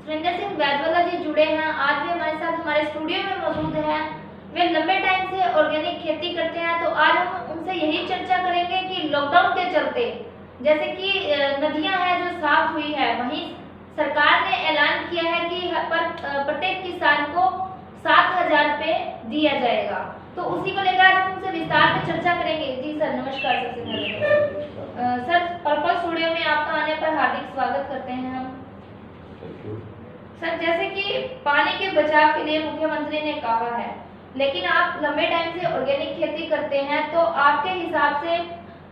सुरेंद्र सिंह वैदवाला जी जुड़े हैं। आज भी हमारे साथ हमारे स्टूडियो में मौजूद हैं। वे लंबे टाइम से ऑर्गेनिक खेती करते हैं। तो आज हम उनसे यही चर्चा करेंगे कि लॉकडाउन के चलते जैसे कि नदियां हैं जो साफ हुई है, वहीं सरकार ने ऐलान किया है कि प्रत्येक किसान को 7,000 रुपये दिया जाएगा। तो उसी को लेकर आज हम उनसे विस्तार में चर्चा करेंगे। जी सर नमस्कार। सबसे पहले सर पर्पल स्टूडियो में आपका आने पर हार्दिक स्वागत करते हैं हम। सर जैसे कि पानी के बचाव के लिए मुख्यमंत्री ने कहा है, लेकिन आप लंबे टाइम से ऑर्गेनिक खेती करते हैं, तो आपके हिसाब से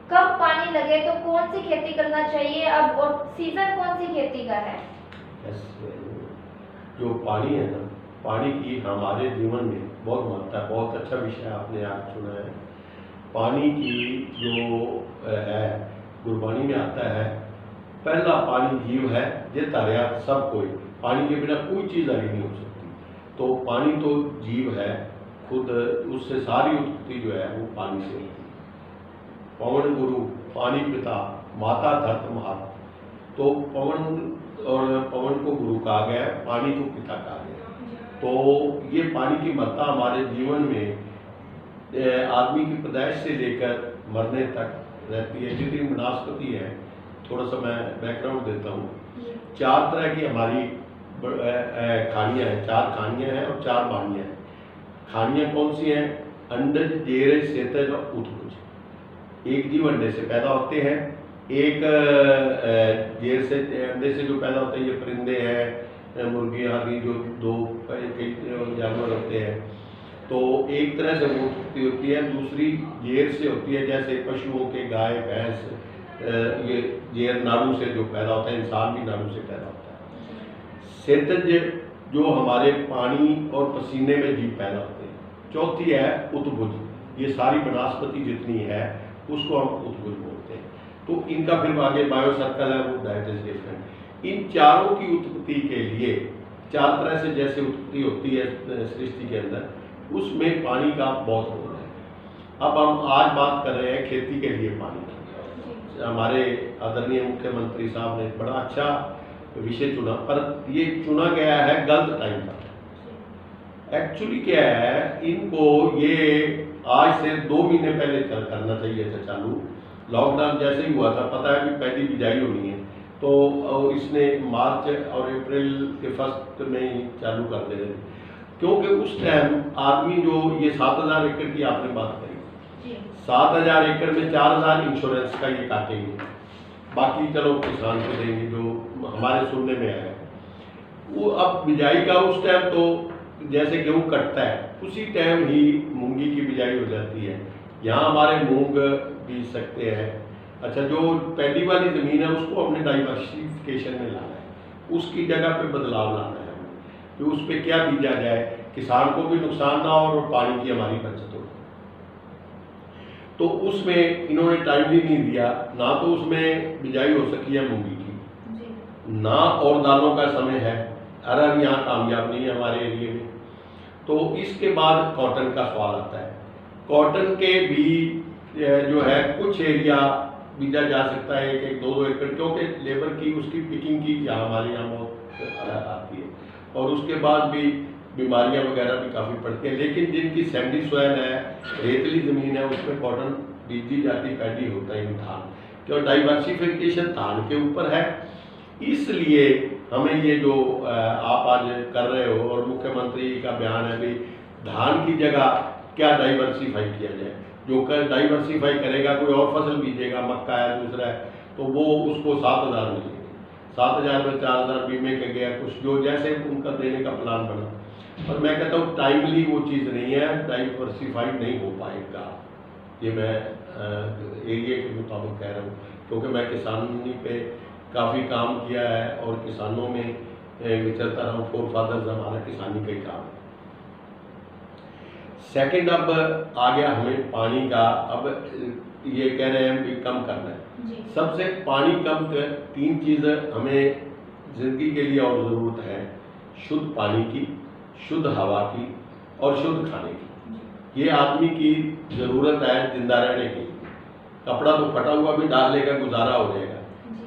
कब पानी लगे तो कौन सी खेती करना चाहिए अब, और सीजन कौन सी खेती का है? जो पानी है ना, पानी की हमारे जीवन में बहुत महत्ता है। बहुत अच्छा विषय आपने आज चुना है। पानी की जो है गुरबानी में आता है, पहला पानी जीव है जे तारिया सब कोई, पानी के बिना कोई चीज़ आगे नहीं हो सकती। तो पानी तो जीव है खुद, उससे सारी उत्पत्ति जो है वो पानी से होती है। पवन गुरु पानी पिता माता धरत मात, तो पवन को गुरु कहा गया है, पानी को पिता कहा गया है। तो ये पानी की महत्ता हमारे जीवन में आदमी की पैदाइश से लेकर मरने तक रहती है। जितनी वनस्पति है, थोड़ा सा मैं बैकग्राउंड देता हूँ। 4 तरह की हमारी खानियाँ हैं, 4 खानियाँ हैं और 4 वाणियाँ हैं। खानियाँ कौन सी हैं? अंडज, जेर, सेतज और उत्कुज। एक जीव अंडे से पैदा होते हैं, एक जेर से अंडे से जो पैदा होते हैं, ये परिंदे हैं, मुर्गी आदि जो कई जानवर होते हैं। तो एक तरह से वो उत्पत्ति होती है। दूसरी जेर से होती है, जैसे पशुओं के गाय भैंस, ये जेर नाड़ू से जो पैदा होता है, इंसान भी नाड़ू से पैदा होता है। सेतज जो हमारे पानी और पसीने में जीव पैदा होते हैं। चौथी है उत्भुज, ये सारी वनस्पति जितनी है उसको हम उत्भुज बोलते हैं। तो इनका फिर आगे बायो सर्कल है, वो दैट इज डिफरेंट। इन चारों की उत्पत्ति के लिए 4 तरह से जैसे उत्पत्ति होती है सृष्टि के अंदर, उसमें पानी का बहुत रोल है। अब हम आज बात कर रहे हैं खेती के लिए पानी की। हमारे आदरणीय मुख्यमंत्री साहब ने बड़ा अच्छा विषय चुना, पर ये चुना गया है गलत टाइम पर। एक्चुअली क्या है, इनको ये आज से 2 महीने पहले करना चाहिए था चालू। लॉकडाउन जैसे ही हुआ था, पता है कि पहली बिजाई होनी है, तो इसने मार्च और अप्रैल के फर्स्ट में ही चालू कर दे रहे थे। क्योंकि उस टाइम आदमी जो ये 7,000 एकड़ की आपने बात करी, 7,000 एकड़ में 4,000 इंश्योरेंस का ये काटेंगे, बाकी चलो किसान को देंगे जो हमारे सुनने में आया। वो अब बिजाई का उस टाइम तो जैसे गेहूँ कटता है उसी टाइम ही मूंगी की बिजाई हो जाती है। यहाँ हमारे मूंग बीज सकते हैं। अच्छा, जो पैडी वाली ज़मीन है उसको हमने डाइवर्सिफिकेशन में लाना है, उसकी जगह पे बदलाव लाना है कि उस पर क्या बीजा जाए, किसान को भी नुकसान ना हो और पानी की हमारी बचत हो। तो उसमें इन्होंने टाइम भी नहीं दिया, ना तो उसमें बिजाई हो सकी है मूंगी की, ना और दालों का समय है। अरहर यहाँ कामयाब नहीं है हमारे एरिए में। तो इसके बाद कॉटन का सवाल आता है। कॉटन के भी जो है कुछ एरिया बीजा जा सकता है, 1-1, 2-2 एकड़, क्योंकि लेबर की उसकी पिकिंग की यहाँ हमारे यहाँ बहुत आती है, और उसके बाद भी बीमारियां वगैरह भी काफ़ी पड़ती हैं। लेकिन जिनकी सैंडी सॉइल है, रेतली ज़मीन है, उसमें कॉटन बीजी जाती पैडी होता है धान, क्यों डाइवर्सिफिकेशन धान के ऊपर है। इसलिए हमें ये जो आप आज कर रहे हो और मुख्यमंत्री का बयान है भी धान की जगह क्या डाइवर्सिफाई किया जाए, जो डाइवर्सिफाई करेगा कोई और फसल बीजेगा, मक्का है दूसरा है, तो वो उसको 7,000 मिलेंगे। 7,000 में 4,000 बीमे का गया, कुछ जो जैसे उनका देने का प्लान बना। और मैं कहता हूँ टाइमली वो चीज़ नहीं है, डाइवर्सिफाइड नहीं हो पाएगा। ये मैं एरिया के मुताबिक कह रहा हूँ, क्योंकि मैं किसानी पे काफ़ी काम किया है और किसानों में विचरता रहा हूँ। 4 फादर्स हमारा किसानी का ही काम है। सेकंड, अब आ गया हमें पानी का। अब ये कह रहे हैं भी कम करना है। सबसे पानी कम कर 3 चीज़ें हमें जिंदगी के लिए और ज़रूरत है: शुद्ध पानी की, शुद्ध हवा की और शुद्ध खाने की। ये आदमी की ज़रूरत है जिंदा रहने की। कपड़ा तो फटा हुआ भी डाल लेगा, गुजारा हो जाएगा,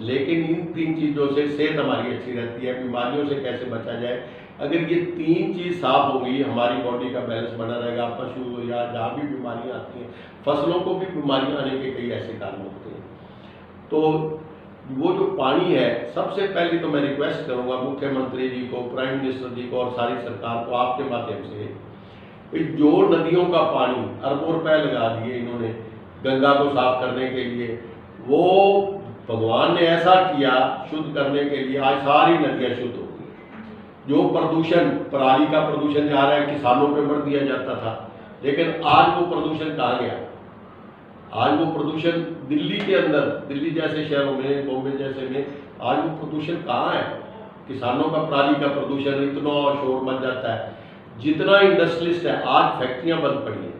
लेकिन इन 3 चीज़ों से सेहत हमारी अच्छी रहती है। बीमारियों से कैसे बचा जाए, अगर ये 3 चीज़ साफ होगी हमारी बॉडी का बैलेंस बना रहेगा। पशु या जहाँ भी बीमारियाँ आती हैं, फसलों को भी बीमारियाँ आने के कई ऐसे कारण होते हैं। तो वो जो पानी है, सबसे पहले तो मैं रिक्वेस्ट करूँगा मुख्यमंत्री जी को, प्राइम मिनिस्टर जी को और सारी सरकार को आपके माध्यम से, जो नदियों का पानी अरबों रुपए लगा दिए इन्होंने गंगा को साफ करने के लिए, वो भगवान ने ऐसा किया शुद्ध करने के लिए, आज सारी नदियाँ शुद्ध हो गई। जो प्रदूषण, पराली का प्रदूषण जा रहा है, किसानों पे मर दिया जाता था, लेकिन आज वो प्रदूषण कहाँ गया? आज वो प्रदूषण दिल्ली के अंदर, दिल्ली जैसे शहरों में, बॉम्बे जैसे में, आज वो प्रदूषण कहाँ है? किसानों का पराली का प्रदूषण, इतना शोर मच जाता है। जितना इंडस्ट्रियलिस्ट है, आज फैक्ट्रियाँ बंद पड़ी हैं,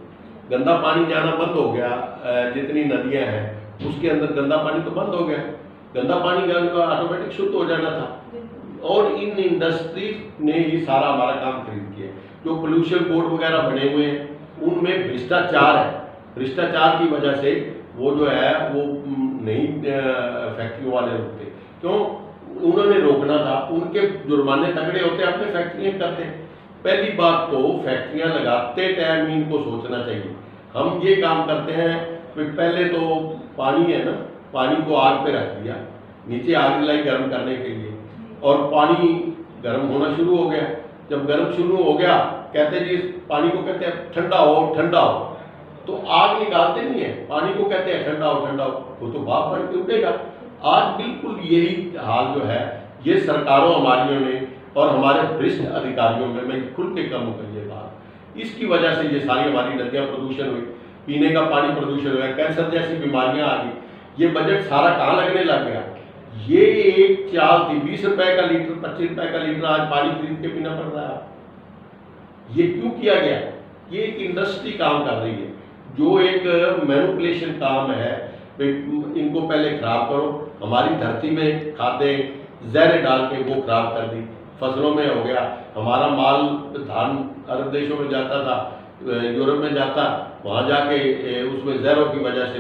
गंदा पानी जाना बंद हो गया। जितनी नदियाँ हैं उसके अंदर गंदा पानी तो बंद हो गया, गंदा पानी गंगा ऑटोमेटिक शुद्ध हो जाना था। और इन इंडस्ट्रीज ने ही सारा हमारा काम खरीद किया। जो पोल्यूशन बोर्ड वगैरह बने हुए हैं उनमें भ्रष्टाचार है। भ्रष्टाचार की वजह से वो जो है वो नहीं फैक्ट्रियों वाले रुकते, क्यों? उन्होंने रोकना था, उनके जुर्माने तगड़े होते, अपने फैक्ट्रियाँ करते। पहली बात तो फैक्ट्रियाँ लगाते टाइम इनको सोचना चाहिए। हम ये काम करते हैं कि पहले तो पानी है ना, पानी को आग पे रख दिया, नीचे आग जलाई गर्म करने के लिए, और पानी गर्म होना शुरू हो गया। जब गर्म शुरू हो गया, कहते जी पानी को कहते हैं ठंडा हो ठंडा हो, तो आग निकालते नहीं है, पानी को कहते हैं ठंडा हो ठंडा हो, वो तो भाप बन के उठेगा। आज बिल्कुल यही हाल जो है, ये सरकारों हमारियों ने और हमारे वरिष्ठ अधिकारियों में, मैं खुल के कहूँ ये बात, इसकी वजह से ये सारी हमारी नदियाँ प्रदूषण हुई, पीने का पानी प्रदूषण हुआ, कैंसर जैसी बीमारियाँ आ गई। ये बजट सारा कहाँ लगने लग गया? ये एक चाल थी, 20 रुपए का लीटर, 25 रुपए का लीटर आज पानी खरीद के पीना पड़ रहा है। ये क्यों किया गया? ये एक इंडस्ट्री काम कर रही है, जो एक मैनिपुलेशन काम है। इनको पहले खराब करो, हमारी धरती में खादें जहर डाल के वो खराब कर दी, फसलों में हो गया। हमारा माल धान अरब देशों में जाता था, यूरोप में जाता, वहाँ जाके उसमें जहरों की वजह से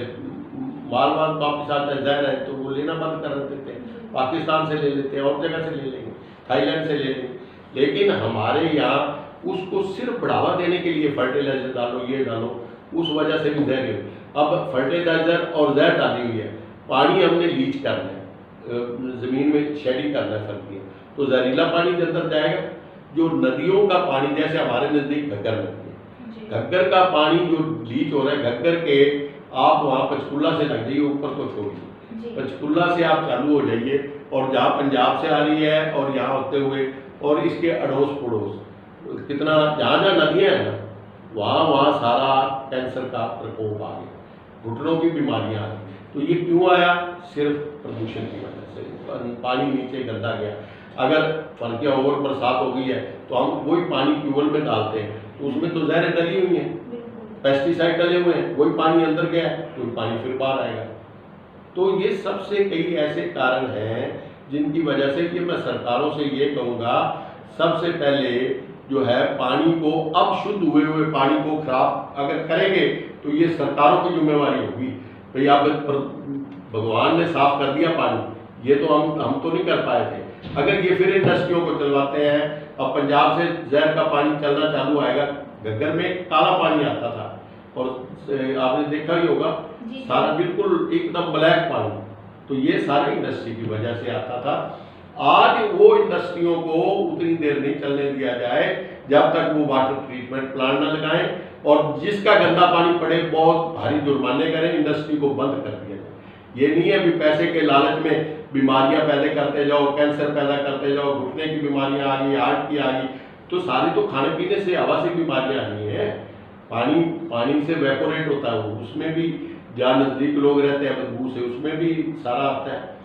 माल वापस आता है, जहर है, तो वो लेना बंद कर देते हैं। पाकिस्तान से ले लेते हैं, और जगह से ले लेंगे, थाईलैंड से ले लेंगे। लेकिन हमारे यहाँ उसको सिर्फ बढ़ावा देने के लिए फर्टिलाइजर डालो, ये डालो, उस वजह से भी जहर है। अब फर्टिलाइजर और जहर डाली हुई है, पानी हमने लीच करना है, ज़मीन में शेडिंग करना है फर्क, तो जहरीला पानी के अंदर जाएगा। जो नदियों का पानी, जैसे हमारे नज़दीक घग्गर नदी है, घग्गर का पानी जो लीच हो रहा है, घग्गर के आप वहाँ पंचकुला से लग जाइए, ऊपर तो छोड़िए, पंचकुला से आप चालू हो जाइए, और जहाँ पंजाब से आ रही है और यहाँ होते हुए और इसके अड़ोस पड़ोस कितना जहाँ जहाँ नदियाँ हैं ना, वहाँ सारा कैंसर का प्रकोप आ गया, घुटनों की बीमारियाँ आ गई। तो ये क्यों आया? सिर्फ प्रदूषण की वजह से, पानी नीचे गंदा गया। अगर फर्क ओवर बरसात हो गई है तो हम वही पानी ट्यूबवेल में डालते हैं, तो उसमें तो जहर डली हुई है, पेस्टिसाइड डले हुए हैं, वही पानी अंदर गया तो पानी फिर बाहर आएगा। तो ये सबसे कई ऐसे कारण हैं जिनकी वजह से कि मैं सरकारों से ये कहूँगा, सबसे पहले जो है पानी को, अब शुद्ध हुए हुए पानी को खराब अगर करेंगे तो ये सरकारों की जिम्मेवारी होगी। भाई आप भगवान ने साफ कर दिया पानी, ये तो हम तो नहीं कर पाए थे। अगर ये फिर इंडस्ट्रियों को चलवाते हैं, अब पंजाब से जहर का पानी चलना चालू आएगा, घग्गर में काला पानी आता था और आपने देखा ही होगा सारा बिल्कुल एकदम ब्लैक पानी, तो ये सारी इंडस्ट्री की वजह से आता था। आज वो इंडस्ट्रियों को उतनी देर नहीं चलने दिया जाए जब तक वो वाटर ट्रीटमेंट प्लांट न लगाएं, और जिसका गंदा पानी पड़े बहुत भारी जुर्माने करें, इंडस्ट्री को बंद कर दिया जाए। ये नहीं है भी पैसे के लालच में बीमारियां पैदा करते जाओ, कैंसर पैदा करते जाओ, घुटने की बीमारियां आ गई, हार्ट की आ गई, तो सारी तो खाने पीने से, हवा से बीमारियां आ गई हैं। पानी से वेपोरेट होता है, वो उसमें भी जहाँ नज़दीक लोग रहते हैं बदबू से, उसमें भी सारा आता है।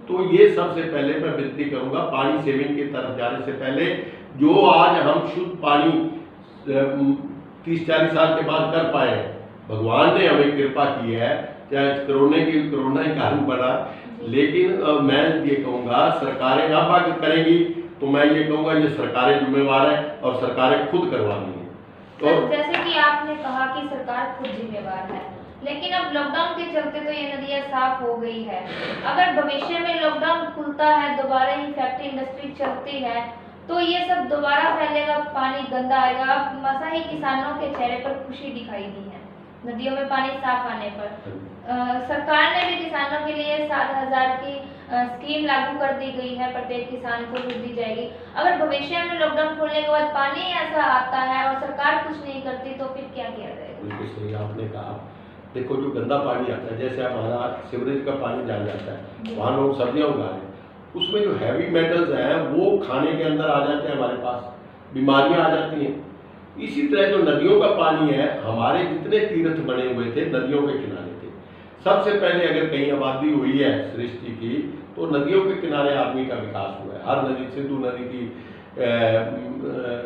तो ये सबसे पहले मैं विनती करूंगा, पानी सेविंग की तरफ जाने से पहले, जो आज हम शुद्ध पानी 30-40 साल के बाद कर पाए, भगवान ने हमें कृपा की है, चाहे कोरोना ही कारण बना, लेकिन मैं ये कहूँगा सरकारें अब आगे करेंगी, तो मैं ये कहूँगा ये सरकारें जिम्मेवार हैं और सरकारें खुद करवानी है। तो जैसे कि आपने कहा कि सरकार खुद जिम्मेवार है, लेकिन अब लॉकडाउन के चलते तो ये नदियाँ साफ हो गई है। अगर भविष्य में लॉकडाउन खुलता है, दोबारा ही फैक्ट्री इंडस्ट्री चलती है, तो ये सब दोबारा फैलेगा, पानी गंदा आएगा। अब मसा ही किसानों के चेहरे पर खुशी दिखाई दी है नदियों में पानी साफ आने पर। सरकार ने भी किसानों के लिए 7,000 की स्कीम लागू कर दी गई है, प्रत्येक किसान को छूट दी जाएगी। अगर भविष्य में लॉकडाउन खोलने के बाद पानी ऐसा आता है और सरकार कुछ नहीं करती तो फिर क्या किया जाएगा? बिल्कुल सही आपने कहा। देखो जो गंदा पानी आता है, जैसे हमारा सीवरेज का पानी जान जाता है, वहाँ लोग सब्जियाँ उगा रहे हैं, उसमें जो हैवी मेटल्स हैं वो खाने के अंदर आ जाते हैं, हमारे पास बीमारियाँ आ जाती हैं। इसी तरह जो नदियों का पानी है, हमारे जितने तीर्थ बने हुए थे नदियों के किनारे थे। सबसे पहले अगर कहीं आबादी हुई है सृष्टि की, तो नदियों के किनारे आदमी का विकास हुआ है। हर नदी, सिंधु नदी की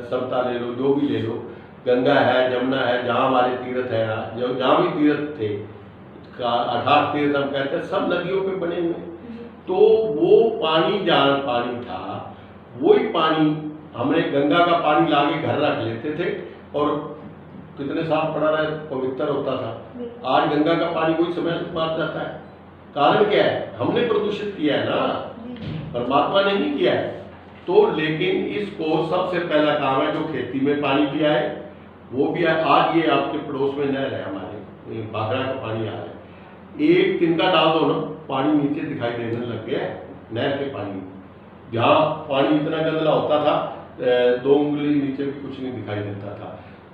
सभ्यता ले लो, जो भी ले लो, गंगा है, जमुना है, जहाँ हमारे तीर्थ हैं, जो जहाँ भी तीर्थ थे, 18 तीर्थ हम कहते हैं, सब नदियों पे बने हुए। तो वो पानी जहाँ पानी था, वही पानी हमने गंगा का पानी लाके घर रख लेते थे और कितने साल पड़ा रहे, पवित्र होता था। आज गंगा का पानी कोई समय से मार जाता है। कारण क्या है? हमने प्रदूषित किया है ना, परमात्मा ने नहीं किया है। तो लेकिन इसको सबसे पहला काम है जो खेती में पानी पिया है वो भी है। आज ये आपके पड़ोस में नहर है, हमारे बागड़ा का पानी आ रहा है, एक तिनका डाल दो ना, पानी नीचे दिखाई देने लग गया है। नहर के पानी, जहाँ पानी इतना गंदा होता था, 2 उंगली नीचे भी कुछ नहीं दिखाई देता था।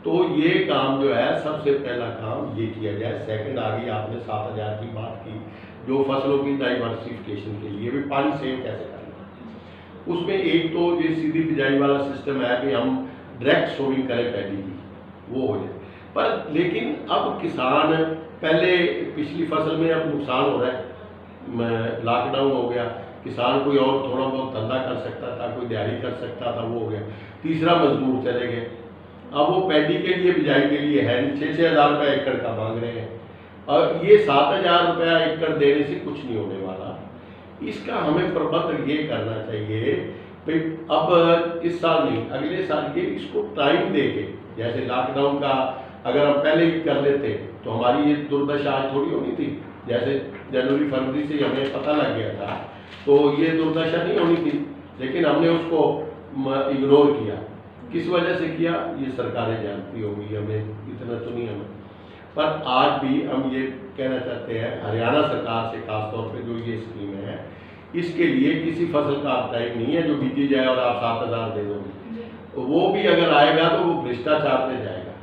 तो ये काम जो है, सबसे पहला काम ये किया जाए। सेकंड आ गई, आपने 7,000 की बात की, जो फसलों की डाइवर्सिफिकेशन के लिए भी पानी सेव कैसे करना। उसमें एक तो ये सीधी बिजाई वाला सिस्टम है कि हम डायरेक्ट सोइंग करें पैडी की, वो हो जाए। पर लेकिन अब किसान, पहले पिछली फसल में अब नुकसान हो रहा है, लॉकडाउन हो गया, किसान कोई और थोड़ा बहुत धंधा कर सकता था, कोई दिहाड़ी कर सकता था, वो हो गया। तीसरा मजदूर चले गए। अब वो पैडी के लिए, बिजाई के लिए है 6-6 हज़ार रुपये एकड़ का मांग रहे हैं, और ये 7,000 रुपया एकड़ देने से कुछ नहीं होने वाला। इसका हमें प्रबंध ये करना चाहिए भाई, अब इस साल नहीं, अगले साल ये इसको टाइम दे के, जैसे लॉकडाउन का अगर हम पहले ही कर लेते तो हमारी ये दुर्दशा आज थोड़ी होनी थी। जैसे जनवरी फरवरी से हमें पता लग गया था, तो ये दुर्दशा नहीं होनी थी, लेकिन हमने उसको इग्नोर किया। किस वजह से किया, ये सरकारें जानती होंगी, हमें इतना तो नहीं हमें। पर आज भी हम ये कहना चाहते हैं, हरियाणा सरकार से खासतौर पे जो ये स्कीम है, इसके लिए किसी फसल का टाइम नहीं है जो बीती जाए और आप 7,000 दे दोगे। वो भी अगर आएगा तो वो भ्रष्टाचार में जाएगा।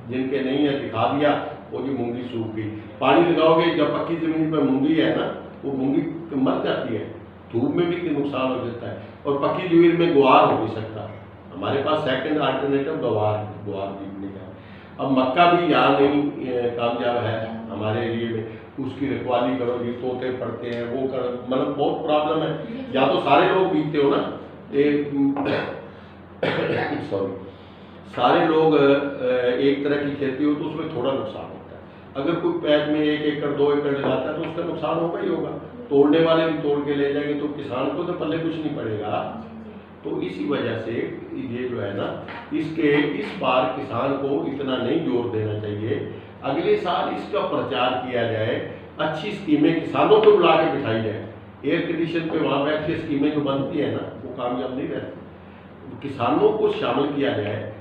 जिनके नहीं है दिखा दिया, वो भी मूंगी सूख गई। पानी लगाओगे, जब पक्की जमीन पर मूंगी है ना, वो मूंगी मर जाती है, धूप में भी नुकसान हो जाता है, और पक्की जमीन में गुआर हो नहीं सकता। हमारे पास सेकंड अल्टरनेटिव गुआर बीजने का। अब मक्का भी यहाँ नहीं कामयाब है हमारे एरिए में, उसकी रखवाली करो जी, तोते पड़ते हैं, वो करो, मतलब बहुत प्रॉब्लम है। या तो सारे लोग बीतते हो ना, सॉरी, सारे लोग एक तरह की खेती हो तो उसमें थोड़ा नुकसान होता है। अगर कोई पैच में 1 एकड़ 2 एकड़ लगाता है तो उसका नुकसान होगा ही होगा। तोड़ने वाले भी तोड़ के ले जाएंगे तो किसान को तो पल्ले कुछ नहीं पड़ेगा। तो इसी वजह से ये जो है ना, इस बार किसान को इतना नहीं जोर देना चाहिए। अगले साल इसका प्रचार किया जाए, अच्छी स्कीमें किसानों को बुला के बिठाई जाए। एयर कंडीशन पे वहाँ बैठ के स्कीमें जो बनती है ना, वो कामयाब नहीं रहती। किसानों को शामिल किया जाए,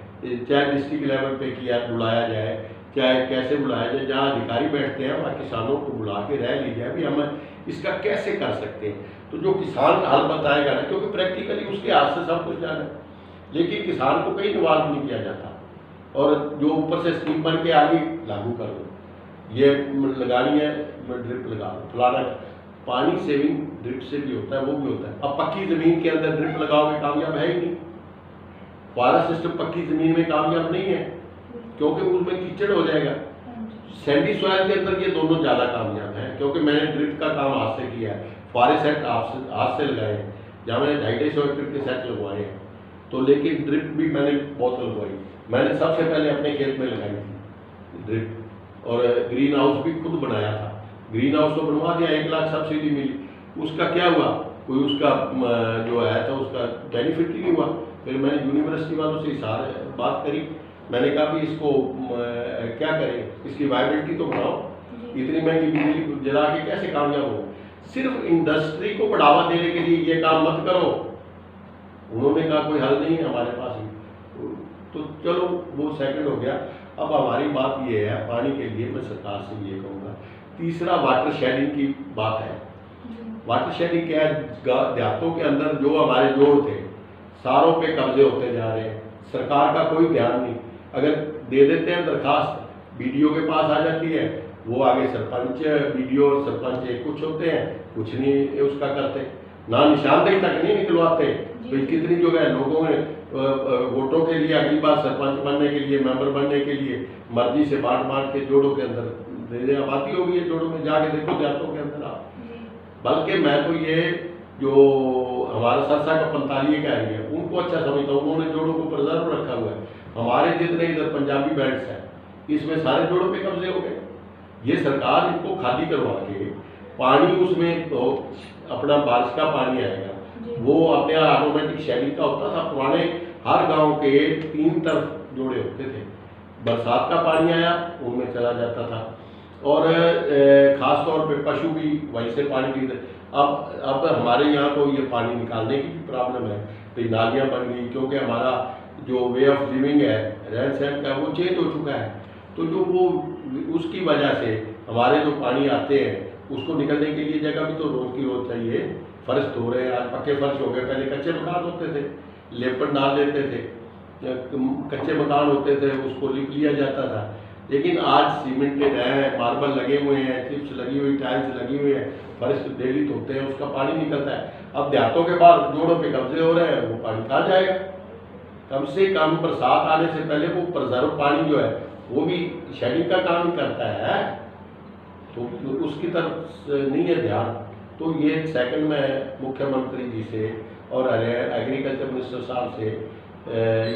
चाहे डिस्ट्रिक्ट लेवल पे बुलाया जाए, चाहे कैसे बुलाया जाए, जहाँ अधिकारी बैठते हैं वहाँ किसानों को बुला के रह ली जाए भी हम इसका कैसे कर सकते हैं। तो जो किसान हल बताएगा ना, क्योंकि प्रैक्टिकली उसके हाथ से सब कुछ जाना है, लेकिन किसान को कहीं इन्वॉल्व नहीं किया जाता। और जो ऊपर से स्कीम बन के आगे लागू कर दो, ये लगानी है ड्रिप लगा दो, फलाना। पानी सेविंग ड्रिप से भी होता है, वो भी होता है। अब पक्की जमीन के अंदर ड्रिप लगाओगे, कामयाब है ही नहीं। फुहारा सिस्टम पक्की जमीन में कामयाब नहीं है, क्योंकि उसमें कीचड़ हो जाएगा। सैंडी सॉइल के अंदर ये दोनों ज़्यादा कामयाब हैं, क्योंकि मैंने ड्रिप का काम हाथ से किया है, फुहारे सेट हाथ से लगाए हैं, जहाँ मैंने 250 एकड़ के सेट लगवाए हैं। तो लेकिन ड्रिप भी मैंने बहुत लगवाई। मैंने सबसे पहले अपने खेत में लगाई थी ड्रिप, और ग्रीन हाउस भी खुद बनाया था। ग्रीन हाउस तो बनवा दिया, 1 लाख सब्सिडी मिली। उसका क्या हुआ, कोई उसका जो आया था उसका बेनिफिट ही नहीं हुआ। फिर मैंने यूनिवर्सिटी वालों से बात करी, मैंने कहा भी इसको क्या करें, इसकी वायबिलिटी तो बनाओ, इतनी महंगी बिजली जला के कैसे कामयाब हो। सिर्फ इंडस्ट्री को बढ़ावा देने के लिए ये काम मत करो। उन्होंने कहा कोई हल नहीं है हमारे पास ही, तो चलो वो सेकंड हो गया। अब हमारी बात ये है पानी के लिए, मैं सरकार से ये कहूँगा, तीसरा वाटर शेडिंग की बात है। वाटर शेडिंग क्या है, देहातों के अंदर जो हमारे जोड़ थे सारों पे कब्जे होते जा रहे हैं, सरकार का कोई ध्यान नहीं। अगर दे देते हैं दरखास्त, बीडीओ के पास आ जाती है, वो आगे सरपंच, बीडीओ और सरपंच एक कुछ होते हैं, कुछ नहीं उसका करते, ना निशानदेही तक नहीं निकलवाते। तो कितनी जो है लोगों ने वोटों के लिए अगली बार सरपंच बनने के लिए, मेंबर बनने के लिए मर्जी से बांट के जोड़ों के अंदर धीरे आबादी हो गई है। जोड़ों में जाके देखो देहातों के अंदर आप, बल्कि मैं तो ये जो हमारा सरसा का 45 का एरिया है उनको अच्छा समझता हूँ, उन्होंने जोड़ों को प्रिजर्व रखा हुआ है। हमारे जितने इधर पंजाबी बेल्ट्स हैं इसमें सारे जोड़ों पे कब्जे हो गए। ये सरकार इनको खाली करवा के पानी उसमें तो अपना बारिश का पानी आएगा, वो अपने ऑटोमेटिक शेडिंग का होता था। पुराने हर गांव के 3 तरफ जोड़े होते थे, बरसात का पानी आया उनमें चला जाता था, और ख़ास तौर पे पशु भी वहीं से पानी पीते। अब हमारे यहाँ तो ये पानी निकालने की भी प्रॉब्लम है, तो नालियाँ बन गई, क्योंकि हमारा जो वे ऑफ लिविंग है, रहन सहन का, वो चेंज हो चुका है। तो जो वो उसकी वजह से हमारे जो पानी आते हैं उसको निकलने के लिए जगह भी तो रोज़ की रोज़ चाहिए। फर्श धो रहे हैं, आज पक्के फर्श हो गए, पहले कच्चे मकान होते थे, लेपन डाल देते थे, कच्चे मकान होते थे, उसको लिप लिया जाता था। लेकिन आज सीमेंटेड है, मार्बल लगे हुए हैं, चिप्स लगी हुई, टाइल्स लगी हुई है, फर्श डेली धोते हैं, उसका पानी निकलता है। अब देहातों के बाद जोड़ों पे कब्जे हो रहे हैं, वो पानी कहाँ जाएगा। कम से कम बरसात आने से पहले वो प्रिजर्व पानी जो है वो भी शेडिंग का काम ही करता है, तो उसकी तरफ नहीं है ध्यान। तो ये सेकंड में मुख्यमंत्री जी से और एग्रीकल्चर मिनिस्टर साहब से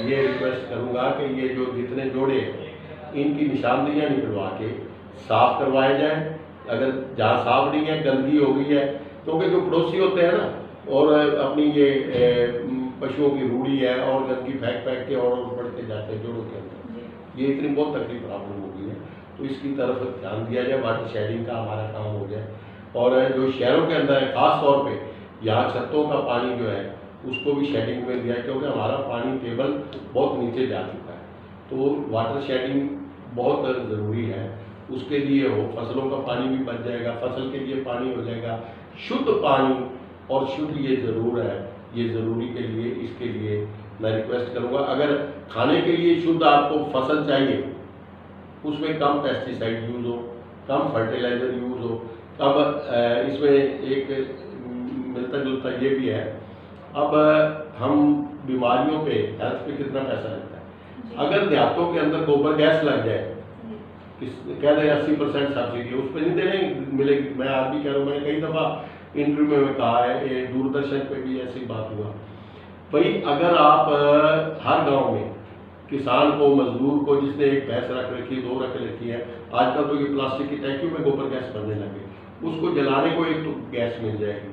ये रिक्वेस्ट करूँगा कि ये जो जितने जोड़े इनकी निशानदेहियाँ निकलवा के साफ करवाए जाएं। अगर जहाँ साफ नहीं है, गंदगी हो गई है, क्योंकि जो पड़ोसी होते हैं ना, और अपनी ये पशुओं की रूढ़ी है और गंदगी फेंक के और बढ़ते जाते हैं जोड़ों के अंदर, ये इतनी बहुत तकलीफ प्रॉब्लम हो गई है। तो इसकी तरफ ध्यान दिया जाए, वाटर शेडिंग का हमारा काम हो जाए। और जो शहरों के अंदर है, ख़ास तौर पे यहाँ छतों का पानी जो है उसको भी शेडिंग में दिया, क्योंकि हमारा पानी टेबल बहुत नीचे जा चुका है। तो वाटर शेडिंग बहुत ज़रूरी है, उसके लिए हो फसलों का पानी भी बच जाएगा, फसल के लिए पानी हो जाएगा, शुद्ध पानी और शुद्ध ये ज़रूर है, ये ज़रूरी के लिए, इसके लिए मैं रिक्वेस्ट करूँगा। अगर खाने के लिए शुद्ध आपको फसल चाहिए, उसमें कम पेस्टिसाइड यूज़ हो, कम फर्टिलाइज़र यूज़ हो। अब इसमें एक मिलता जुलता ये भी है, अब हम बीमारियों पे, हेल्थ पे कितना पैसा लगता है। अगर देहातों के अंदर गोबर गैस लग जाए, कह रहे 80% सब्सिडी, उस पर नहीं देने मिलेगी। मैं आज भी कह रहा हूँ, मैंने कई दफ़ा इंटरव्यू में कहा है, ये दूरदर्शन पे भी ऐसी बात हुआ भाई। अगर आप हर गांव में किसान को, मजदूर को, जिसने एक भैंस रख रखी है, 2 रख रखी है, आजकल तो ये प्लास्टिक की टैंकियों में गोबर गैस बनने लगे, उसको जलाने को एक तो गैस मिल जाएगी।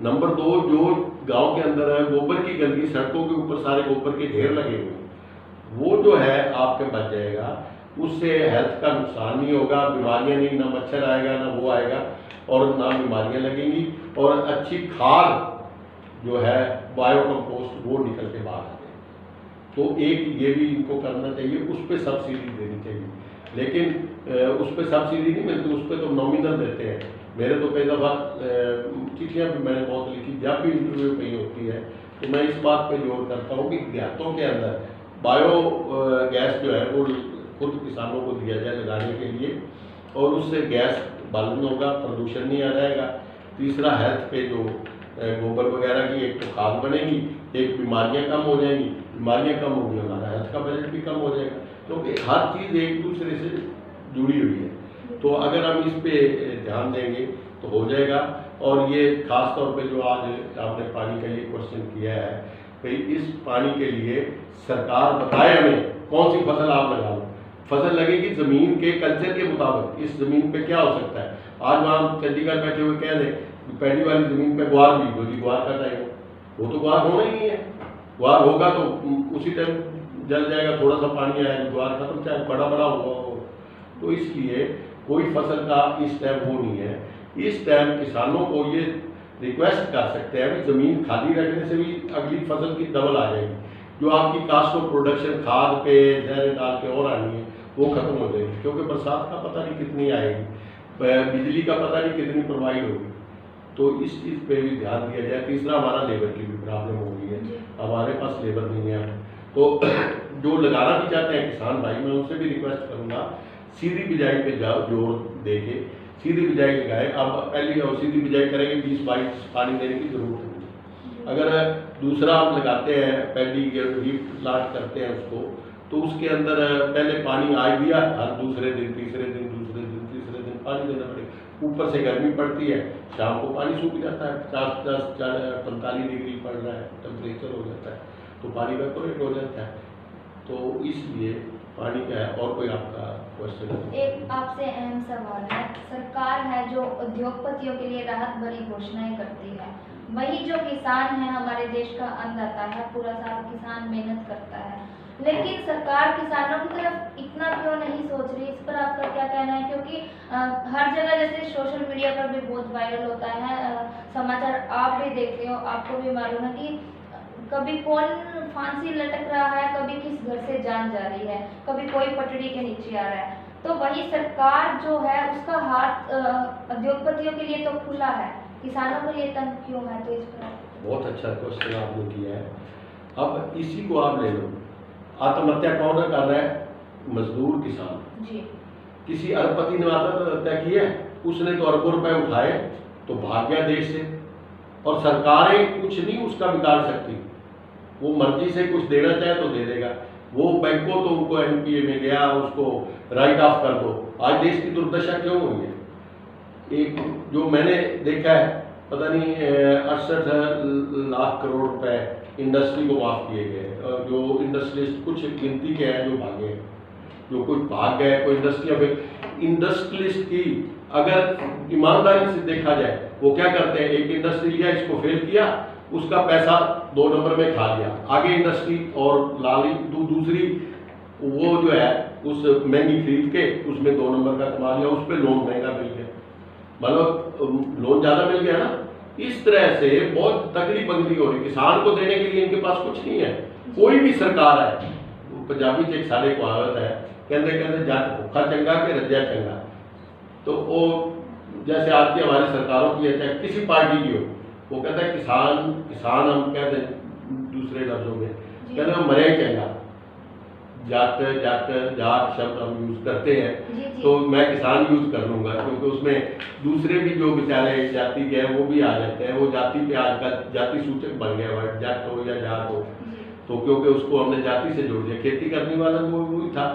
नंबर 2, जो गांव के अंदर है गोबर की गंदगी, सड़कों के ऊपर सारे गोबर के ढेर लगे हुए, वो जो है आपके बच जाएगा, उससे हेल्थ का नुकसान नहीं होगा, बीमारियां नहीं, ना मच्छर आएगा ना वो आएगा, और ना बीमारियां लगेंगी, और अच्छी खाद जो है बायो कंपोस्ट वो निकल के बाहर आते हैं। तो एक ये भी इनको करना चाहिए, उस पर सब्सिडी देनी चाहिए। लेकिन उस पर सब्सिडी नहीं मिलती, उस पर तो नॉमिनल देते हैं। मेरे तो कई दफ़ा चिट्ठियाँ भी मैंने बहुत लिखी, जब भी इंटरव्यू कहीं होती है तो मैं इस बात पे जोर करता हूँ कि देहातों के अंदर बायो गैस जो है वो खुद किसानों को दिया जाए लगाने के लिए, और उससे गैस बालन होगा, प्रदूषण नहीं आ जाएगा। तीसरा, हेल्थ पे जो गोबर वगैरह की एक तो खाद बनेगी, एक बीमारियां कम हो जाएंगी, बीमारियां कम होंगी, हमारा हेल्थ का बजट भी कम हो जाएगा, क्योंकि हर चीज़ एक दूसरे से जुड़ी हुई है। तो अगर हम इस पे ध्यान देंगे तो हो जाएगा। और ये खास तौर पे जो आज आपने पानी का ये क्वेश्चन किया है कि इस पानी के लिए सरकार बताए हमें कौन सी फसल आप लगा लो। फसल लगेगी ज़मीन के कल्चर के मुताबिक, इस ज़मीन पे क्या हो सकता है। आज वहाँ चंडीगढ़ बैठे हुए कह दें पैडी वाली ज़मीन पे ग्वार बीज दो जी, ग्वार का टाइम, वो तो ग्वार होना ही नहीं है। ग्वार होगा तो उसी टाइम जल जाएगा, थोड़ा सा पानी आएगा, ज्वार खत्म, चाहे बड़ा बड़ा हुआ हो। तो इसलिए कोई फसल का इस टाइम वो नहीं है। इस टाइम किसानों को ये रिक्वेस्ट कर सकते हैं कि ज़मीन खाली रखने से भी अगली फसल की डबल आ जाएगी। जो आपकी कास्ट ऑफ प्रोडक्शन खाद पे जहर डाल के और आनी है वो खत्म हो जाएगी, क्योंकि बरसात का पता नहीं कितनी आएगी, बिजली का पता नहीं कितनी प्रोवाइड होगी। तो इस चीज़ पे भी ध्यान दिया जाए। तीसरा, हमारा लेबर की भी प्रॉब्लम हो गई है, हमारे पास लेबर नहीं है। तो जो लगाना भी चाहते हैं किसान भाई, मैं उनसे भी रिक्वेस्ट करूँगा सीधी बिजाई पे जाओ, जोर दे के सीधी बिजाई लगाए। अब पहली और सीधी बिजाई करेंगे 20-22 पानी देने की जरूरत नहीं। अगर दूसरा आप लगाते हैं पैडी हीट प्लांट करते हैं उसको, तो उसके अंदर पहले पानी आ दिया, हर दूसरे दिन तीसरे दिन दूसरे दिन तीसरे दिन पानी देना पड़ेगा। ऊपर से गर्मी पड़ती है, शाम को पानी सूख जाता है, 50-45 डिग्री पड़ रहा है टेम्परेचर हो जाता है, तो पानी वेपोरेट हो जाता है। तो इसलिए पानी का है। और कोई आपका क्वेश्चन है? एक आपसे अहम सवाल है। सरकार है जो उद्योगपतियों के लिए राहत भरी घोषणाएं करती है, वही जो किसान है हमारे देश का अन्नदाता है, पूरा साल किसान मेहनत करता है, लेकिन सरकार किसानों की तरफ इतना क्यों नहीं सोच रही? इस पर आपका क्या कहना है? क्योंकि हर जगह जैसे सोशल मीडिया पर भी बहुत वायरल होता है, समाचार आप भी देखते हो, आपको भी मालूम है कि कभी कौन फांसी लटक रहा है, कभी किस घर से जान जा रही है, कभी कोई पटड़ी के नीचे आ रहा है। तो वही सरकार जो है उसका हाथ उद्योगपतियों के लिए तो खुला है, किसानों के लिए तंग क्यों है? तो इस पर बहुत अच्छा क्वेश्चन आपने किया है। अब इसी को आप ले लो, आत्महत्या कौन कर रहा है? मजदूर किसान जी। किसी अरबपति ने आत्महत्या की है? उसने तो अरबों रुपए उठाए तो भाग गया देश से, और सरकारें कुछ नहीं उसका बिगाड़ सकती। वो मर्जी से कुछ देना चाहे तो दे देगा। वो बैंकों तो उनको एनपीए में गया, उसको राइट ऑफ कर दो। आज देश की दुर्दशा क्यों हुई है? एक जो मैंने देखा है, पता नहीं 68 लाख करोड़ रुपए इंडस्ट्री को माफ किए गए। जो इंडस्ट्रियलिस्ट कुछ गिनती के हैं जो भागे हैं, जो कुछ भाग गए, कोई इंडस्ट्रियलिस्ट की अगर ईमानदारी से देखा जाए, वो क्या करते हैं, एक इंडस्ट्री लिया, इसको फेल किया, उसका पैसा 2 नंबर में खा लिया, आगे इंडस्ट्री और लाली दूसरी वो जो है उस महंगी खरीद के उसमें 2 नंबर का कमा लिया, उस पर लोन महंगा मिल गया, मतलब लोन ज़्यादा मिल गया ना। इस तरह से बहुत तकड़ी बंदी हो रही। किसान को देने के लिए इनके पास कुछ नहीं है। कोई भी सरकार है, पंजाबी च एक साढ़े को कहावत है, कहते कहते जट भुखा चंगा के रज्जा चंगा। तो वो जैसे आज की हमारी सरकारों की है, चाहे किसी पार्टी की हो, वो कहता है किसान हम कहते हैं दूसरे लफ्जों में, कहते हैं मरे चंगा। जाट शब्द हम यूज करते हैं, तो मैं किसान यूज कर लूंगा, क्योंकि उसमें दूसरे भी जो बेचारे जाति के हैं वो भी आ जाते हैं। वो जाति पे आजकल जाति सूचक बन गया वर्ड, जाट हो या जाट हो, तो क्योंकि उसको हमने जाति से जोड़ दिया। खेती करने वाला वो ही था।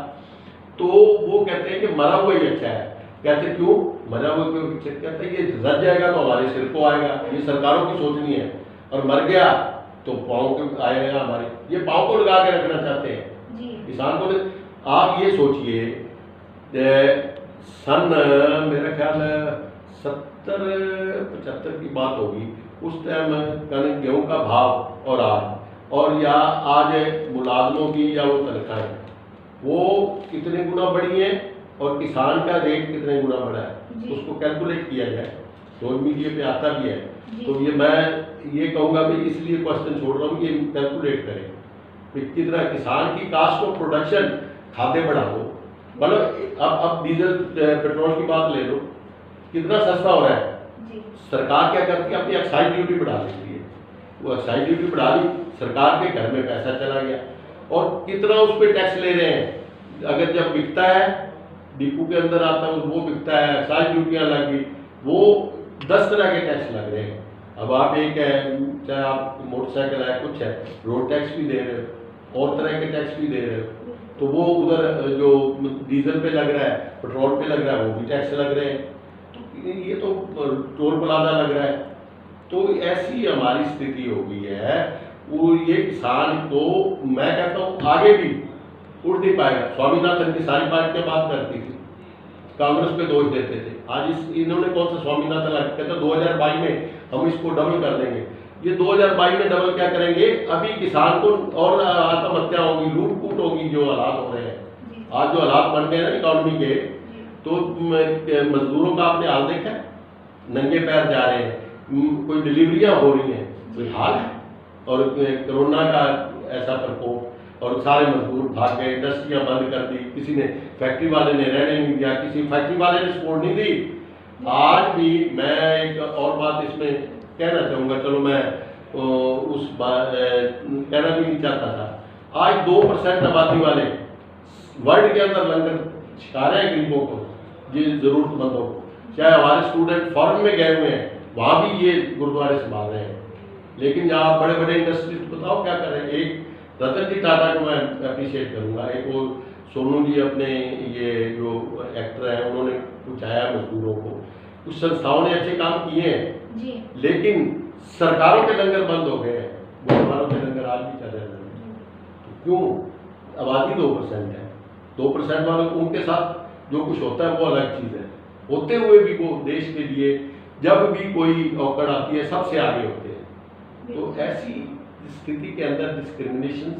तो वो कहते हैं कि मरा हुआ ही अच्छा है। कहते क्यों मरा हुआ? क्यों? कहते हैं ये रज जाएगा तो हमारे सिर को आएगा। ये सरकारों की सोचनी है, और मर गया तो पाँव को आएगा हमारे। ये पाँव को लगा के रखना चाहते हैं किसान को। आप ये सोचिए, सन मेरा ख्याल 70-75 की बात होगी, उस टाइम कनक गेहूं का भाव और या आज मुलाजमों की या वो तनख्वाहें, वो कितने गुना बढ़ी है और किसान का रेट कितने गुना बढ़ा है, उसको कैलकुलेट किया जाए तो मीडिया पे आता भी है। तो ये मैं ये कहूँगा कि इसलिए क्वेश्चन छोड़ रहा हूँ, ये कैलकुलेट करें कितना किसान की कास्ट ऑफ प्रोडक्शन खाद्य बढ़ा दो। मतलब अब डीजल पेट्रोल की बात ले लो, कितना सस्ता हो रहा है। सरकार क्या करती है, अपनी एक्साइज ड्यूटी बढ़ा देती है। वो एक्साइज ड्यूटी बढ़ा दी, सरकार के घर में पैसा चला गया, और कितना उस पर टैक्स ले रहे हैं। अगर जब बिकता है डिपो के अंदर आता है, वो बिकता है, एक्साइज ड्यूटियाँ लग गई, वो 10 तरह के टैक्स लग रहे हैं। अब आप एक है, चाहे आप मोटरसाइकिल है, कुछ है, रोड टैक्स भी दे रहे हो और तरह के टैक्स भी दे रहे हो, तो वो उधर जो डीजल पे लग रहा है, पेट्रोल पे लग रहा है, वो भी टैक्स लग रहे हैं। तो ये तो टोल प्लाजा लग रहा है। तो ऐसी हमारी स्थिति हो गई है। वो ये किसान को मैं कहता हूँ आगे भी उठ नहीं पाएगा। स्वामीनाथन की सारी पार्टियां बात करती थी, कांग्रेस पे दोष देते थे। आज इन्होंने कौन सा स्वामीनाथन कहता 2022 में हम इसको डबल कर देंगे। ये 2022 में डबल क्या करेंगे? अभी किसान को और आत्महत्या होगी, लूट कूट होगी, जो हालात हो रहे हैं आज, जो हालात बन गए ना इकोनॉमी के, तो मजदूरों का आपने हाल देखा है, नंगे पैर जा रहे हैं, कोई डिलीवरियां हो रही हैं, कोई हाल है। और कोरोना का ऐसा प्रकोप, और सारे मजदूर भाग गए, इंडस्ट्रियां बंद कर दी, किसी ने, फैक्ट्री वाले ने रहने नहीं दिया, किसी फैक्ट्री वाले ने सपोर्ट नहीं दी। आज भी मैं एक और बात इसमें कहना चाहूँगा, चलो मैं उस बात कहना भी नहीं चाहता था, आज 2% आबादी वाले वर्ल्ड के अंदर लंगर छिका रहे हैं गरीबों को, ये जरूरतमंदों को। चाहे हमारे स्टूडेंट फॉरेन में गए हुए हैं, वहाँ भी ये गुरुद्वारे संभाल रहे हैं। लेकिन यहाँ बड़े बड़े इंडस्ट्रीज बताओ क्या कर रहे हैं। एक रतन जी टाटा को मैं अप्रिशिएट करूँगा, एक वो सोनू जी अपने ये जो एक्टर हैं, उन्होंने पहुँचाया मजदूरों को, कुछ संस्थाओं ने अच्छे काम किए हैं जी। लेकिन सरकारों के लंगर बंद हो गए हैं, गुरुद्वारों के लंगर आज भी चल रहे हैं। तो क्यों? आबादी 2% है, 2% वालों को, उनके साथ जो कुछ होता है वो अलग चीज़ है, होते हुए भी वो देश के लिए जब भी कोई औकड़ आती है सबसे आगे होते हैं। तो ऐसी स्थिति के अंदर डिस्क्रिमिनेशन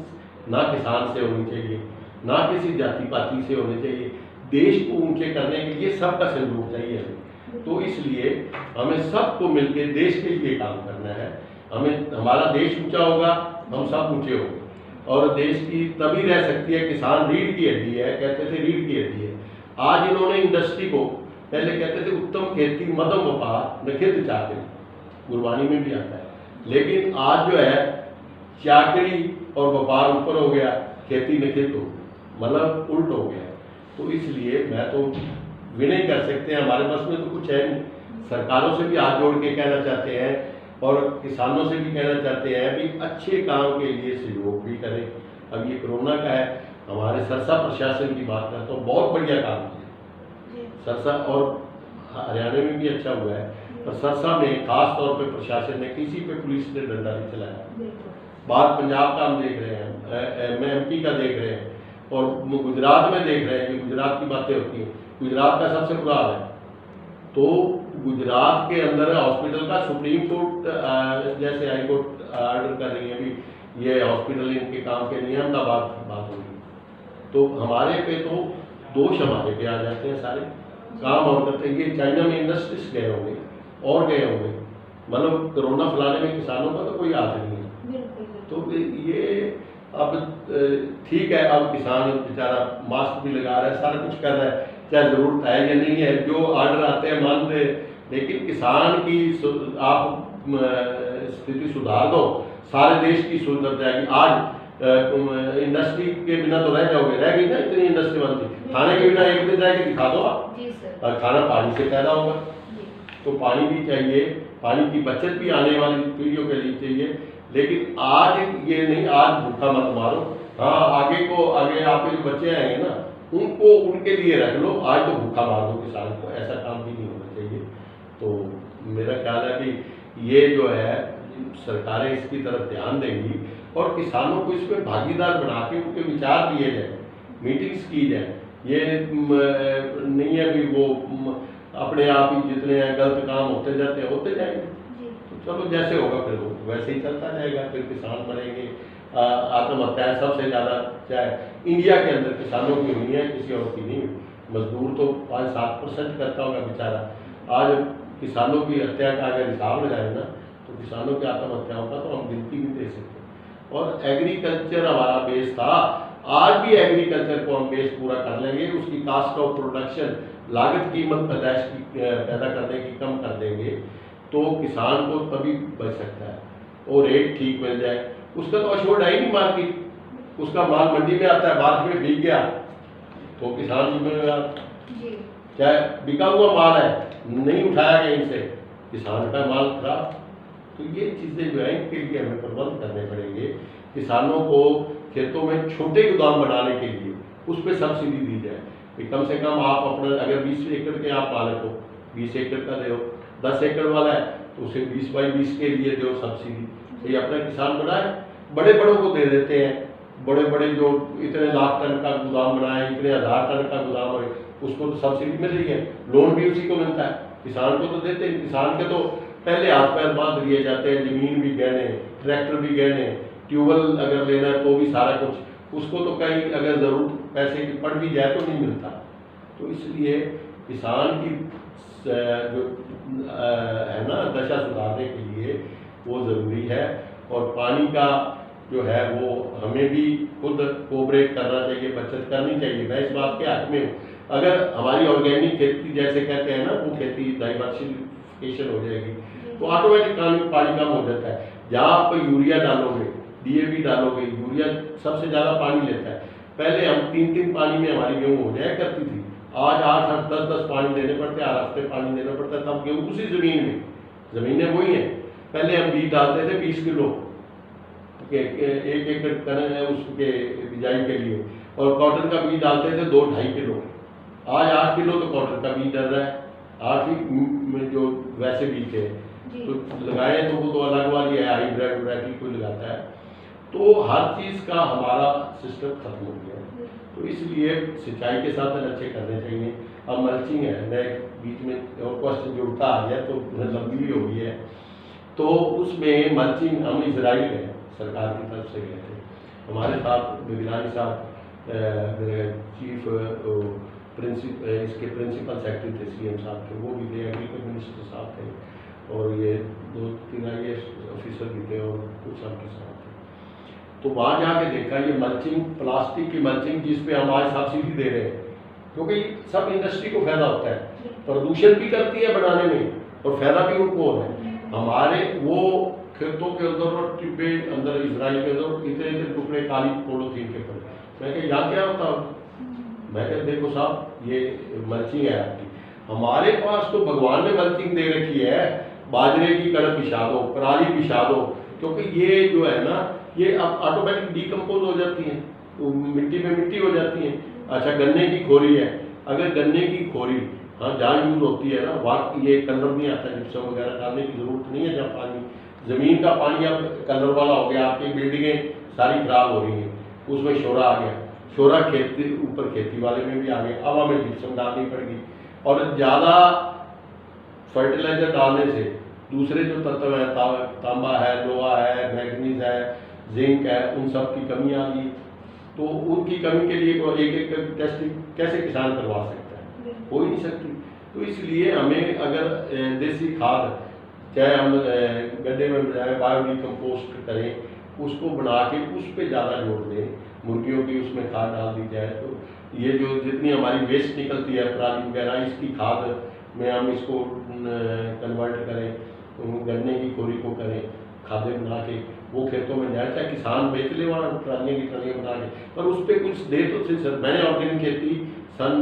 ना किसान से होनी चाहिए, ना किसी जाति पाति से होनी चाहिए। देश को ऊंचे करने के लिए सबका सहयोग चाहिए हमें। तो इसलिए हमें सबको मिलकर देश के लिए काम करना है। हमें, हमारा देश ऊंचा होगा, हम सब ऊंचे होंगे, और देश की तभी रह सकती है। किसान रीढ़ की हड्डी है, कहते थे रीढ़ की हड्डी है। आज इन्होंने इंडस्ट्री को, पहले कहते थे उत्तम खेती मध्यम व्यापार नखित चाकरी, गुरबानी में भी आता है, लेकिन आज जो है चाकरी और व्यापार ऊपर हो गया, खेती नखित हो, मतलब उल्ट हो गया। तो इसलिए मैं तो विनय कर सकते हैं, हमारे पास में तो कुछ है नहीं, सरकारों से भी हाथ जोड़ के कहना चाहते हैं और किसानों से भी कहना चाहते हैं भी अच्छे काम के लिए सहयोग भी करें। अब ये कोरोना का है, हमारे सरसा प्रशासन की बात करता हूँ, बहुत बढ़िया काम किया सरसा, और हरियाणा में भी अच्छा हुआ है, पर सरसा में खास तौर पे प्रशासन ने, किसी पे पुलिस ने डंडा नहीं चलाया। बाहर पंजाब का हम देख रहे हैं, मैं MP का देख रहे हैं, और गुजरात में देख रहे हैं कि गुजरात की बातें होती हैं। गुजरात का सबसे बुरा हाल है। तो गुजरात के अंदर हॉस्पिटल का सुप्रीम कोर्ट जैसे हाई कोर्ट ऑर्डर कर रही है भी ये हॉस्पिटल इनके काम के नहीं है, अहमदाबाद की बात होगी। तो हमारे पे तो दोष हमारे पे आ जाते हैं सारे काम और करते हैं। ये चाइना में इंडस्ट्रीज गए होंगे और गए होंगे, मतलब कोरोना फैलाने में किसानों का तो कोई हाथ नहीं है। तो ये अब ठीक है, अब किसान बेचारा मास्क भी लगा रहा है, सारा कुछ कर रहा है, चाहे जरूरत है या नहीं है, जो ऑर्डर आते हैं मान रहे, लेकिन किसान की आप स्थिति सुधार दो, सारे देश की सुधर जाएगी। आज इंडस्ट्री के बिना तो रह जाओगे, रह गई ना इतनी इंडस्ट्री बनती, खाने के बिना एक दिन जाके दिखा दो आप, और खाना पानी से पैदा होगा। तो पानी भी चाहिए, पानी की बचत भी आने वाली पीढ़ियों के लिए चाहिए। लेकिन आज ये नहीं, आज भूखा मत मारो, हाँ आगे आपके जो बच्चे आएंगे ना, उनको उनके लिए रख लो, आज तो भूखा मार दो किसान को, ऐसा काम भी नहीं होना चाहिए। तो मेरा ख्याल है कि ये जो है सरकारें इसकी तरफ ध्यान देंगी और किसानों को इसमें भागीदार बना के उनके विचार लिए जाए, मीटिंग्स की जाए। ये नहीं है भी वो अपने आप ही जितने गलत काम होते जाएंगे। तो चलो जैसे होगा फिर वो वैसे ही चलता जाएगा, फिर किसान मरेंगे। आत्महत्याएं सबसे ज़्यादा चाहे इंडिया के अंदर किसानों की हुई है, किसी और की नहीं हुई। मजदूर तो 5-7% करता होगा बेचारा। आज किसानों की हत्या का अगर हिसाब लगाए ना, तो किसानों की आत्महत्याओं का तो हम गिनती नहीं दे सकते। और एग्रीकल्चर हमारा बेस था, आज भी एग्रीकल्चर को हम बेस पूरा कर लेंगे, उसकी कास्ट ऑफ प्रोडक्शन, लागत कीमत पैदा करने की कम कर देंगे, तो किसान को तभी बच सकता है और रेट ठीक मिल जाए। उसका तो अश्योर्ड है ही नहीं मार्केट, उसका माल मंडी में आता है, बारिश में भीग गया तो किसान जिम्मेदार, चाहे बिका हुआ माल है नहीं उठाया कहीं से, किसान का माल खराब। तो ये चीज़ें जो है इनके लिए हमें प्रबंध करने पड़ेंगे। किसानों को खेतों में छोटे गोदाम बनाने के लिए उस पर सब्सिडी दी जाए कि कम से कम आप अपना, अगर 20 एकड़ के आप मालिक हो, 20 एकड़ का दो, 10 एकड़ वाला है तो उसे 20/20 के लिए दो सब्सिडी। ये अपना किसान बनाए, बड़े बड़ों को दे देते हैं, बड़े बड़े जो इतने लाख टन का गोदाम बनाए, इतने 1000 टन का गोदाम है, उसको तो सब्सिडी मिल रही है, लोन भी उसी को मिलता है, किसान को तो देते हैं। किसान के तो पहले हाथ पैर बांध लिए जाते हैं, ज़मीन भी गहने, ट्रैक्टर भी गहने, ट्यूबवेल अगर लेना है तो भी सारा कुछ, उसको तो कहीं अगर ज़रूरत पैसे की पड़ भी जाए तो नहीं मिलता। तो इसलिए किसान की जो है ना दशा सुधारने के लिए वो ज़रूरी है। और पानी का जो है वो हमें भी खुद कोऑपरेट करना चाहिए, बचत करनी चाहिए। मैं इस बात के हक में हूँ। अगर हमारी ऑर्गेनिक खेती जैसे कहते हैं ना, वो खेती डाइवर्सिफिकेशन हो जाएगी तो ऑटोमेटिक पानी कम हो जाता है। जहाँ आप यूरिया डालोगे, डीएपी डालोगे, यूरिया सबसे ज़्यादा पानी लेता है। पहले हम 3-3 पानी में हमारी गेहूँ हो जाया करती थी, आज 8-8, 10-10 पानी देने पड़ते हैं, 8 हफ्ते पानी देना पड़ता है, तब गेहूँ उसी ज़मीन में, ज़मीनें वही हैं। पहले हम बीज डालते थे 20 किलो एक एकड़ कणक है उसके बिजाई के लिए, और कॉटन का बीज डालते थे 2-2.5 किलो। आज 8 किलो तो कॉटन का बीज डल रहा है, 8 ही जो वैसे बीज थे तो लगाए तो वो तो अलग वाली है, हाइब्रिड वैरायटी कोई लगाता है। तो हर चीज़ का हमारा सिस्टम खत्म हो गया है। तो इसलिए सिंचाई के साथ अच्छे करने चाहिए। अब मल्चिंग है, मैं बीच में और क्वेश्चन जुड़ता आ गया तो लंबी भी हो गई है। तो उसमें मल्चिंग हम इजराइल गए, सरकार की तरफ से गए थे, हमारे साथ विज्ञानी साहब चीफ इसके प्रिंसिपल सेक्रेटरी थे सीएम साहब थे, वो भी थे, एग्रीकल्चर मिनिस्टर साहब थे, और ये 2-3 IAS ऑफिसर भी थे और कुछ सब किसान थे। तो वहाँ जाके देखा ये मल्चिंग, प्लास्टिक की मल्चिंग जिस पे हम आज सब्सिडी दे रहे हैं, क्योंकि सब इंडस्ट्री को फायदा होता है, प्रदूषण भी करती है बनाने में और फायदा भी उनको हो रहा है। हमारे वो खेतों के अंदर और टिब्बे अंदर इजराइल के अंदर इतने इतने टुकड़े काली पॉलीथीन के पड़े। मैं कहा यहाँ क्या होता, मैं कहा देखो साहब ये मल्चिंग है आपकी। हमारे पास तो भगवान ने मल्चिंग दे रखी है, बाजरे की कणक पिसा दो, पराली पिसा दो, क्योंकि ये जो है ना ये अब ऑटोमेटिक डिकम्पोज हो जाती है, तो मिट्टी में मिट्टी हो जाती है। अच्छा गन्ने की खोरी है, अगर गन्ने की खोरी हाँ जहाँ यूज होती है ना वहाँ ये कलर नहीं आता, जिप्सम वगैरह डालने की जरूरत नहीं है। जहाँ पानी ज़मीन का पानी अब कलर वाला हो गया, आपकी बिल्डिंगें सारी खराब हो रही हैं, उसमें शोरा आ गया, शोरा खेती ऊपर खेती वाले में भी आ गया, अब हमें जिप्सम डालनी पड़ेगी। और ज़्यादा फर्टिलाइजर डालने से दूसरे जो तत्व हैं, तांबा है, लोहा है, मैग्नीज है, जिंक है, उन सब की कमी आ गई। तो उनकी कमी के लिए एक टेस्टिंग कैसे किसान करवा सकता है, हो ही नहीं सकती। तो इसलिए हमें अगर देसी खाद चाहे हम गड्ढे में बनाए, बायोडिकम्पोस्ट करें, उसको बना के उस पर ज़्यादा जोर दें, मुर्गियों की उसमें खाद डाल दी जाए, तो ये जो जितनी हमारी वेस्ट निकलती है पराली वगैरह, इसकी खाद में हम इसको कन्वर्ट करें, गन्ने की खोरी को करें, खादें बना के वो खेतों में जाए, चाहे किसान बेच ले वहाँ ट्रालियाँ की ट्रालियाँ बना के, पर उस पर कुछ दे तो सही। सर मैंने ऑर्गेनिक खेती सन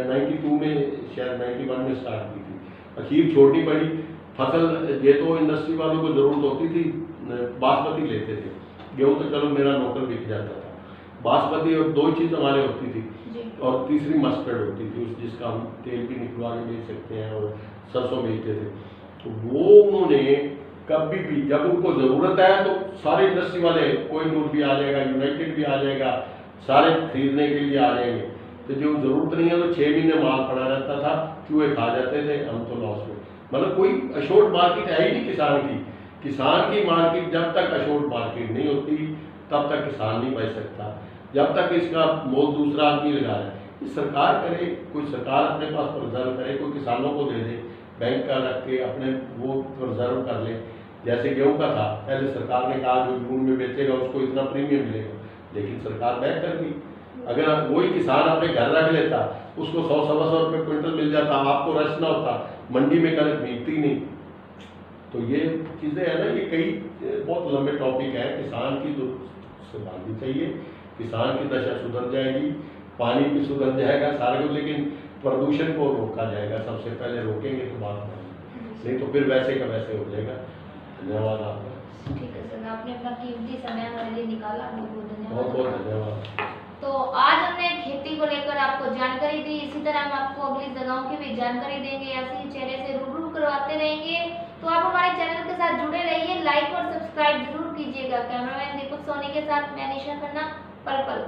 92 में शायद 91 में स्टार्ट की थी, अखीर छोड़नी पड़ी। फसल ये तो इंडस्ट्री वालों को ज़रूरत होती थी, बासमती लेते थे, गेहूँ तो चलो मेरा नौकर बिक जाता था, बासमती और 2 चीज़ हमारे होती थी, और तीसरी मस्टर्ड होती थी, उस जिसका हम तेल भी निकलवा के बेच सकते हैं, और सरसों बेचते थे। तो वो उन्होंने कभी भी जब उनको ज़रूरत है तो सारे इंडस्ट्री वाले, कोई नूर भी आ जाएगा, यूनाइटेड भी आ जाएगा, सारे खरीदने के लिए आ जाएंगे। तो जो ज़रूरत नहीं है तो 6 महीने माल पड़ा रहता था, चूहे खा जाते थे, हम तो लॉस में। मतलब कोई अशोर्ड मार्केट है ही नहीं किसान की। किसान की मार्केट जब तक अशोर्ड मार्केट नहीं होती तब तक किसान नहीं बच सकता, जब तक इसका मोल दूसरा आदमी लगा रहा है। सरकार करे, कोई सरकार अपने पास रिजर्व करे, कोई किसानों को दे दे, बैंक का रख के अपने वो रिजर्व कर ले। जैसे गेहूं का था, पहले सरकार ने कहा जो जून में बेचेगा उसको इतना प्रीमियम मिलेगा, लेकिन सरकार बैक कर दी। अगर वही किसान अपने घर रख लेता, उसको 100-125 रुपये क्विंटल मिल जाता, आपको रश ना होता, मंडी में कनक बिकती नहीं। तो ये चीज़ें है ना, ये कई बहुत लंबे टॉपिक है। किसान की तो सुधारनी चाहिए, किसान की दशा सुधर जाएगी, पानी भी सुधर जाएगा, सारा कुछ, लेकिन प्रदूषण को रोका जाएगा। सबसे पहले रोकेंगे तो बात नहीं तो फिर वैसे का वैसे हो जाएगा। धन्यवाद आपका। ठीक है सर, आपने अपना कीमती समय हमारे लिए निकाला, बहुत बहुत धन्यवाद। बहुत बहुत धन्यवाद। तो आज हमने खेती को लेकर आपको जानकारी दी, इसी तरह हम आपको अगली जगहों की भी जानकारी देंगे, ऐसे ही चेहरे से रूबरू करवाते रहेंगे। तो आप हमारे चैनल के साथ जुड़े रहिए, लाइक और सब्सक्राइब जरूर कीजिएगा। कैमरामैन दीपक सोनी के साथ मैं निशा खन्ना, पल पल।